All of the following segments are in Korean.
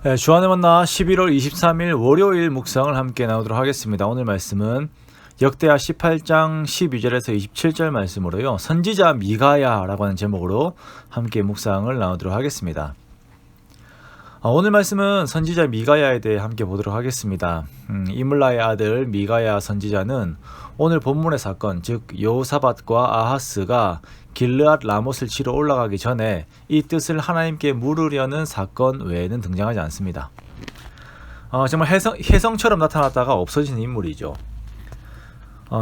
네, 주안의 만나 11월 23일 월요일 묵상을 함께 나누도록 하겠습니다. 오늘 말씀은 역대하 18장 12절에서 27절 말씀으로요. 선지자 미가야라고 하는 제목으로 함께 묵상을 나누도록 하겠습니다. 오늘 말씀은 선지자 미가야에 대해 함께 보도록 하겠습니다. 이물라의 아들 미가야 선지자는 오늘 본문의 사건, 즉 여호사밧과 아하스가 길르앗 라못을 치러 올라가기 전에 이 뜻을 하나님께 물으려는 사건 외에는 등장하지 않습니다. 정말 혜성처럼 나타났다가 없어지는 인물이죠.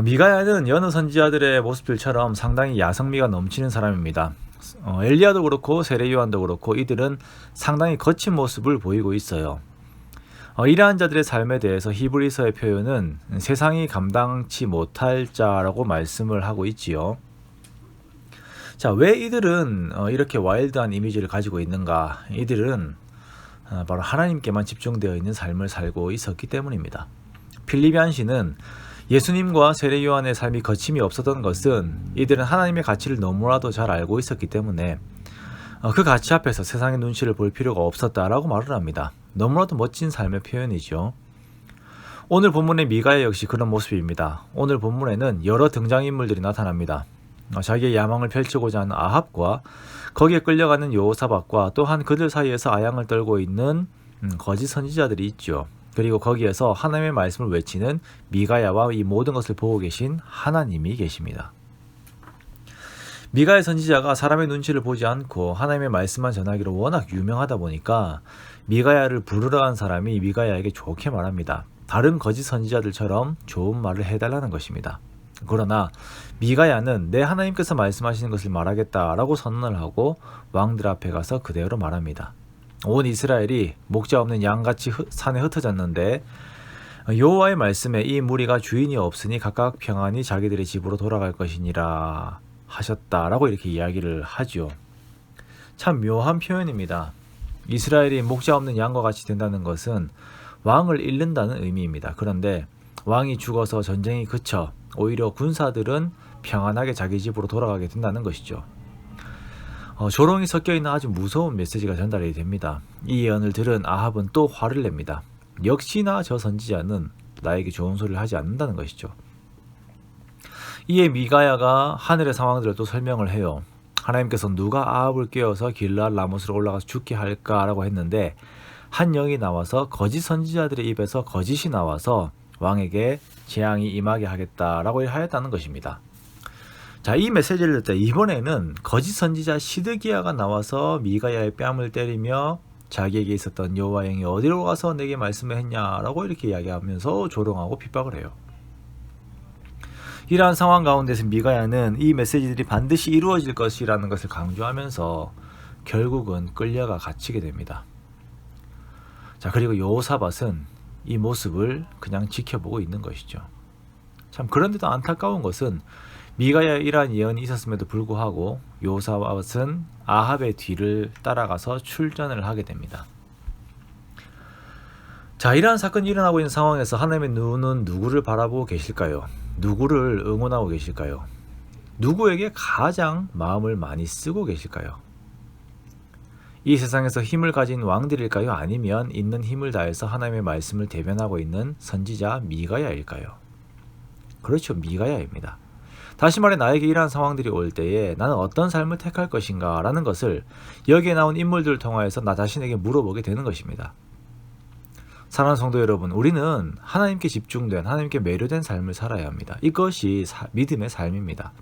미가야는 여느 선지자들의 모습들처럼 상당히 야성미가 넘치는 사람입니다. 엘리야도 그렇고 세례요한도 그렇고 이들은 상당히 거친 모습을 보이고 있어요. 이러한 자들의 삶에 대해서 히브리서의 표현은 세상이 감당치 못할 자라고 말씀을 하고 있지요. 자, 왜 이들은 이렇게 와일드한 이미지를 가지고 있는가? 이들은 바로 하나님께만 집중되어 있는 삶을 살고 있었기 때문입니다. 필립 얀시는 예수님과 세례 요한의 삶이 거침이 없었던 것은 이들은 하나님의 가치를 너무나도 잘 알고 있었기 때문에 그 가치 앞에서 세상의 눈치를 볼 필요가 없었다라고 말을 합니다. 너무나도 멋진 삶의 표현이죠. 오늘 본문의 미가야 역시 그런 모습입니다. 오늘 본문에는 여러 등장인물들이 나타납니다. 자기의 야망을 펼치고자 하는 아합과 거기에 끌려가는 여호사밧과 또한 그들 사이에서 아양을 떨고 있는 거짓 선지자들이 있죠. 그리고 거기에서 하나님의 말씀을 외치는 미가야와 이 모든 것을 보고 계신 하나님이 계십니다. 미가야 선지자가 사람의 눈치를 보지 않고 하나님의 말씀만 전하기로 워낙 유명하다 보니까 미가야를 부르러 간 사람이 미가야에게 좋게 말합니다. 다른 거짓 선지자들처럼 좋은 말을 해달라는 것입니다. 그러나 미가야는 내 하나님께서 말씀하시는 것을 말하겠다라고 선언을 하고 왕들 앞에 가서 그대로 말합니다. 온 이스라엘이 목자 없는 양같이 산에 흩어졌는데 여호와의 말씀에 이 무리가 주인이 없으니 각각 평안히 자기들의 집으로 돌아갈 것이니라 하셨다라고 이렇게 이야기를 하죠. 참 묘한 표현입니다. 이스라엘이 목자 없는 양과 같이 된다는 것은 왕을 잃는다는 의미입니다. 그런데 왕이 죽어서 전쟁이 그쳐 오히려 군사들은 평안하게 자기 집으로 돌아가게 된다는 것이죠. 조롱이 섞여있는 아주 무서운 메시지가 전달이 됩니다. 이 예언을 들은 아합은 또 화를 냅니다. 역시나 저 선지자는 나에게 좋은 소리를 하지 않는다는 것이죠. 이에 미가야가 하늘의 상황들을 또 설명을 해요. 하나님께서 누가 아합을 깨워서 길르앗 라못으로 올라가서 죽게 할까라고 했는데 한 영이 나와서 거짓 선지자들의 입에서 거짓이 나와서 왕에게 재앙이 임하게 하겠다라고 하였다는 것입니다. 자, 이 메시지를 듣다 이번에는 거짓 선지자 시드기야가 나와서 미가야의 뺨을 때리며 자기에게 있었던 여호와 영이 어디로 가서 내게 말씀을 했냐라고 이렇게 이야기하면서 조롱하고 핍박을 해요. 이러한 상황 가운데서 미가야는 이 메시지들이 반드시 이루어질 것이라는 것을 강조하면서 결국은 끌려가 갇히게 됩니다. 자, 그리고 여호사밧은 이 모습을 그냥 지켜보고 있는 것이죠. 참 그런데도 안타까운 것은 미가야의 이러한 예언이 있었음에도 불구하고 여호사밧은 아합의 뒤를 따라가서 출전을 하게 됩니다. 자, 이러한 사건이 일어나고 있는 상황에서 하나님의 눈은 누구를 바라보고 계실까요? 누구를 응원하고 계실까요? 누구에게 가장 마음을 많이 쓰고 계실까요? 이 세상에서 힘을 가진 왕들일까요? 아니면 있는 힘을 다해서 하나님의 말씀을 대변하고 있는 선지자 미가야일까요? 그렇죠, 미가야입니다. 다시 말해 나에게 이러한 상황들이 올 때에 나는 어떤 삶을 택할 것인가 라는 것을 여기에 나온 인물들을 통하여서 나 자신에게 물어보게 되는 것입니다. 사랑하는 성도 여러분, 우리는 하나님께 집중된, 하나님께 매료된 삶을 살아야 합니다. 이것이 믿음의 삶입니다.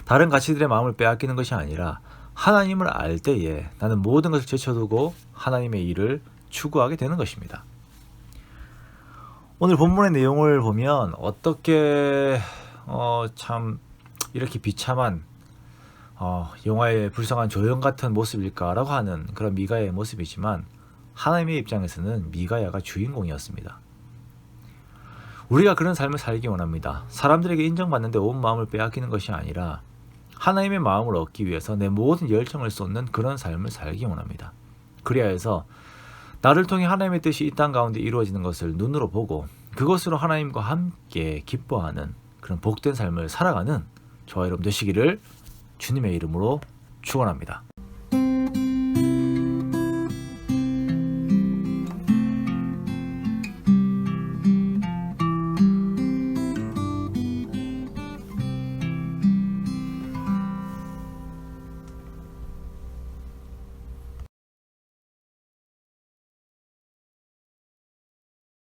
다른 가치들의 마음을 빼앗기는 것이 아니라 하나님을 알 때에 나는 모든 것을 제쳐두고 하나님의 일을 추구하게 되는 것입니다. 오늘 본문의 내용을 보면 어떻게 참 이렇게 비참한 영화의 불쌍한 조연 같은 모습일까라고 하는 그런 미가야의 모습이지만 하나님의 입장에서는 미가야가 주인공이었습니다. 우리가 그런 삶을 살기 원합니다. 사람들에게 인정받는데 온 마음을 빼앗기는 것이 아니라 하나님의 마음을 얻기 위해서 내 모든 열정을 쏟는 그런 삶을 살기 원합니다. 그래야 해서 나를 통해 하나님의 뜻이 이 땅 가운데 이루어지는 것을 눈으로 보고 그것으로 하나님과 함께 기뻐하는 그런 복된 삶을 살아가는 저와 여러분 되시기를 주님의 이름으로 축원합니다.